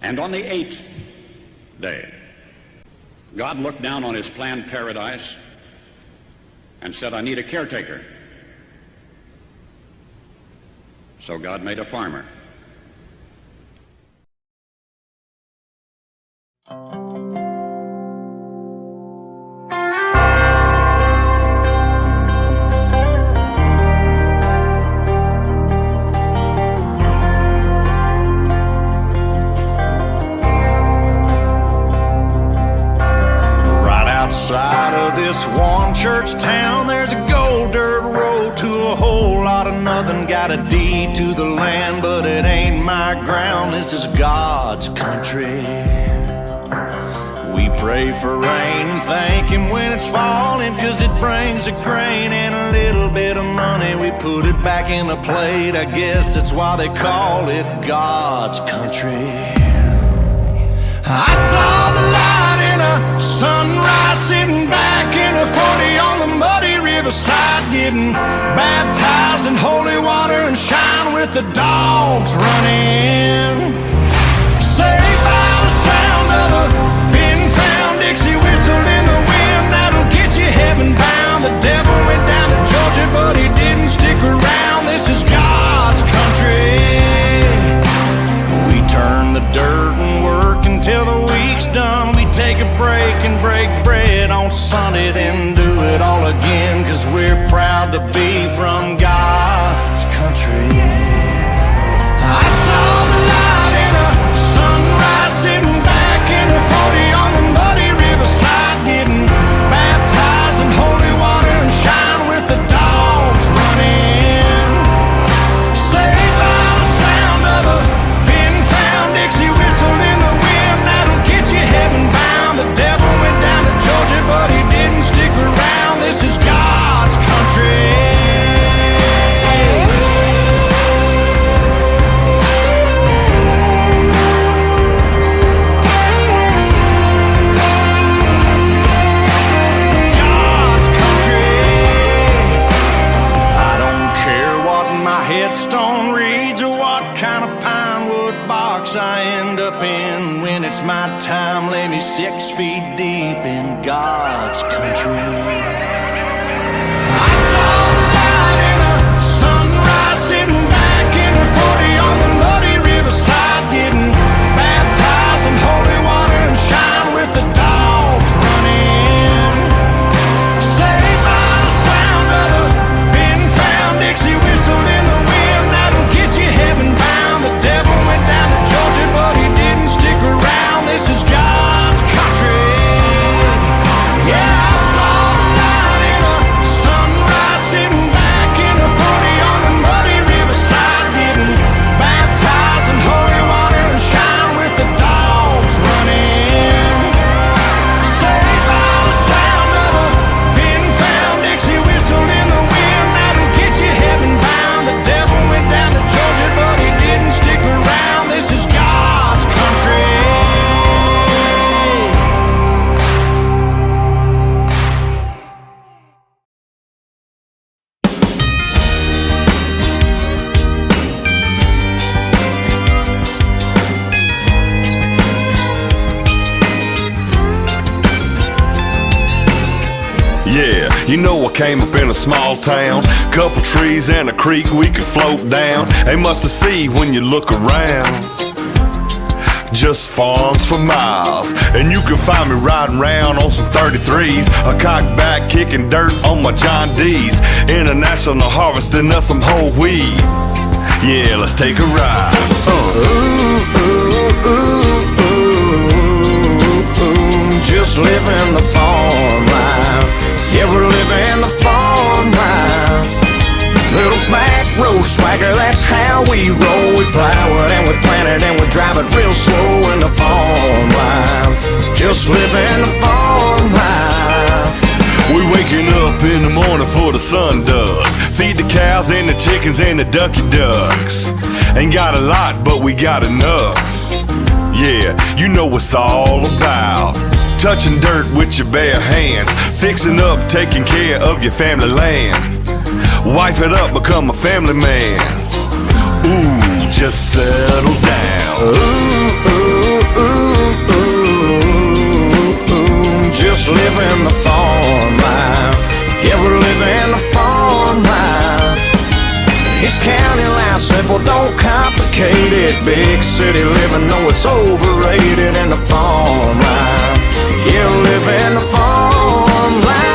And on the 8th day, God looked down on his planned paradise and said, I need a caretaker. So God made a farmer. Outside of this one church town, there's a gold dirt road to a whole lot of nothing. Got a deed to the land, but it ain't my ground. This is God's country. We pray for rain and thank him when it's falling, 'cause it brings a grain and a little bit of money. We put it back in the plate, I guess that's why they call it God's country. I saw the light in a sunrise, sitting back in a 40 on the muddy riverside, getting baptized in holy water and shine with the dogs running. Saved by the sound of a pin-found Dixie whistle in the wind, that'll get you heaven bound. The devil went down to Georgia, but he didn't stick around. This is God's country. We turn the dirt and work until the week's done. We take a break and break bread on Sunday, then do it all again, 'cause we're proud to be from God's country. I saw the light in a sunrise, sitting back in a 40 on the muddy riverside, getting baptized in holy water and shine with the dogs running. Saved by the sound of a pin-found Dixie whistle in the wind, that'll get you heaven bound. The devil went down to Georgia, but he didn't stick around. This is God's country. God's country. I don't care what my headstone reads or what kind of pine wood box I end up in. When it's my time, lay me 6 feet deep in God's country. I saw the light in a sunrise, sitting back in a 40 on the muddy riverside, getting baptized in holy water and shine with the dogs running. Saved by the sound of a pin-found Dixie whistle in the wind, that'll get you heaven bound. The devil went down to Georgia, but he didn't stick around. This is God's country. Yeah, I saw the light in a sunrise, sitting back in a 40 on the muddy riverside, getting baptized in holy water and shine with the dogs running. Saved by the sound of a pin-found Dixie whistle in the wind, that'll get you heaven bound. The devil went down to Georgia, but he didn't stick around. This is God's country. Yeah, you know I came up in a small town, couple trees and a creek we could float down. They must have seen when you look around. Just farms for miles, and you can find me riding around on some 33s, a cock back kicking dirt on my John D's, international harvesting of some whole wheat. Yeah, let's take a ride. Just living the farm life. Yeah, we're living the farm life. Little back road swagger, that's how we roll. We plow it and we plant it and we drive it real slow in the farm life. Just living the farm life. We waking up in the morning before the sun does, feed the cows and the chickens and the ducky ducks. Ain't got a lot, but we got enough. Yeah, you know what's all about. Touching dirt with your bare hands, fixing up, taking care of your family land. Wife it up, become a family man. Ooh, just settle down. Ooh, ooh. it. Big city living, no, it's overrated. In the farm life, yeah, living the farm life.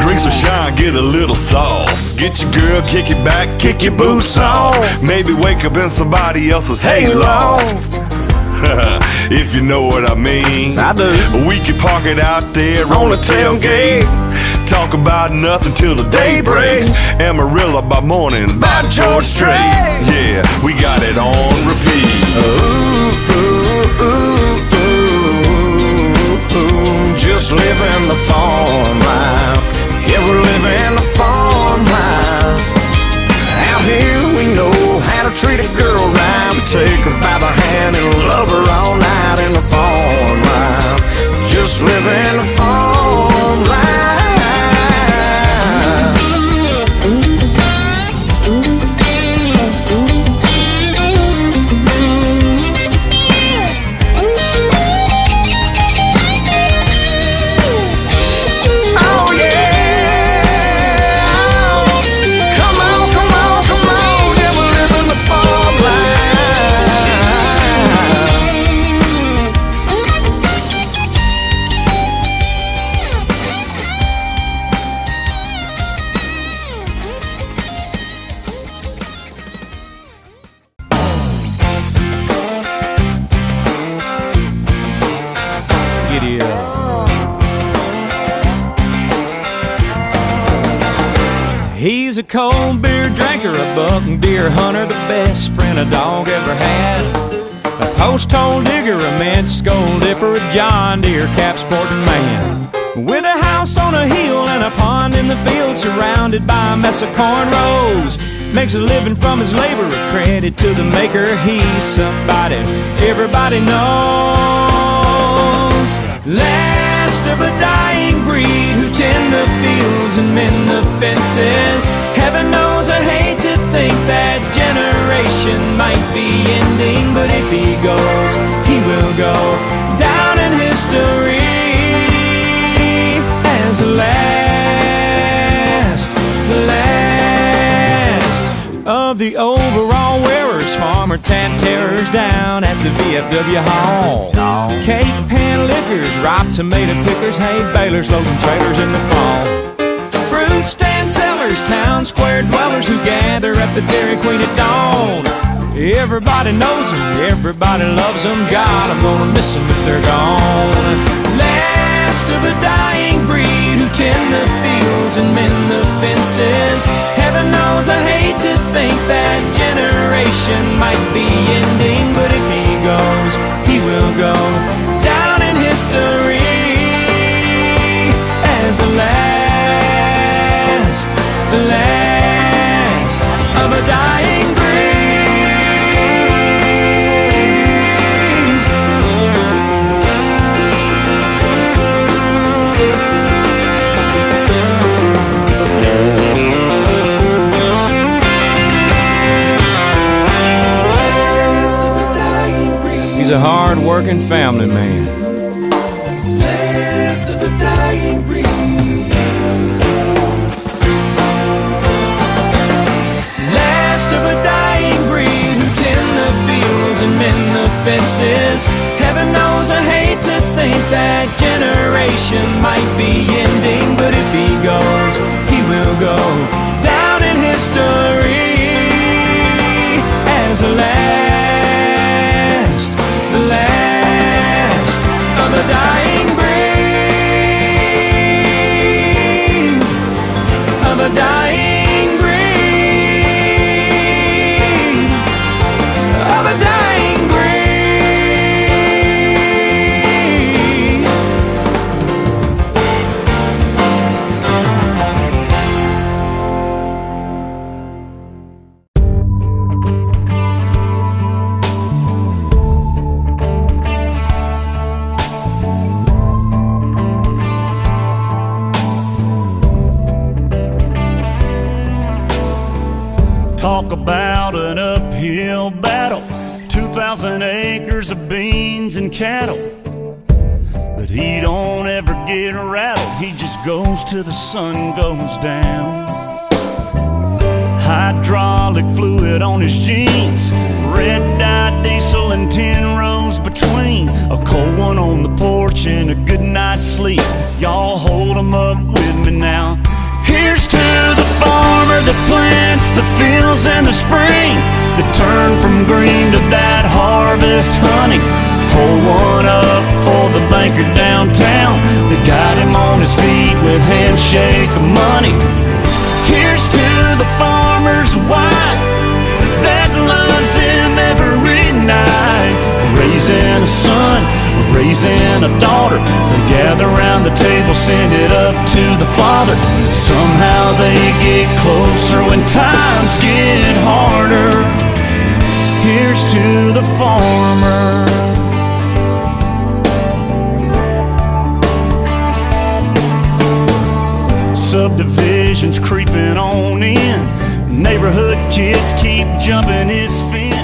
Drink some shine, get a little sauce. Get your girl, kick your back, kick your boots off. Maybe wake up in somebody else's hayloft. If you know what I mean. I do. We can park it out there on the tailgate. Talk about nothing till the day breaks. Amarillo by morning by George Strait. Yeah, we got it on repeat. Ooh, ooh, ooh, ooh, ooh. Just living the farm life. Yeah, we're living the farm life. Out here we know how to treat a girl right. We take her by the hand and love her all night. In the farm life, just living the farm life. He's a cold beer drinker, a buck and deer hunter, the best friend a dog ever had. A post-hole digger, a mint skull dipper, a John Deere cap sporting man. With a house on a hill and a pond in the field, surrounded by a mess of corn rows. Makes a living from his labor, a credit to the maker. He's somebody everybody knows. Last of a dying breed who tend the fields and mend the fences. Heaven knows I hate to think that generation might be ending, but if he goes, he will go down in history as the last of the overall wearers. Farmer tat terrors down at the VFW Hall. Cake pan liquors, ripe tomato pickers, hay balers loading trailers in the fall. Fruit stand sellers, town square dwellers who gather at the Dairy Queen at dawn. Everybody knows them, everybody loves them. God, I'm gonna miss them if they're gone. Last of a dying breed who tend the fields and mend the fences. Heaven knows I hate to think that generation might be ending, but if he goes, he will go down in history as the last of a dying breed. He's a hard-working family man. Last of a dying breed. Last of a dying breed who tend the fields and mend the fences. Heaven knows I hate to think that generation might be ending, but if he goes, he will go down in history as the last of a dying breed, of a dying breed, of a dying breed. Talk about an uphill battle. 2,000 1,000 acres of beans and cattle, but he don't ever get rattled. He just goes till the sun goes down. Hydraulic fluid on his jeans, red dye diesel and 10 rows between. A cold one on the porch and a good night's sleep. Y'all hold 'em up with me now. Here's to the farmer that plants the fields in the spring, that turn from green to that harvest honey. Hold one up for the banker downtown that got him on his feet with handshake of money. Here's to the farmer's wife that loves him every night, raising a son, raising a daughter. They gather around the table, send it up to the Father. Somehow they get closer when times get harder. Here's to the farmer. Subdivisions creeping on in, neighborhood kids keep jumping his fence.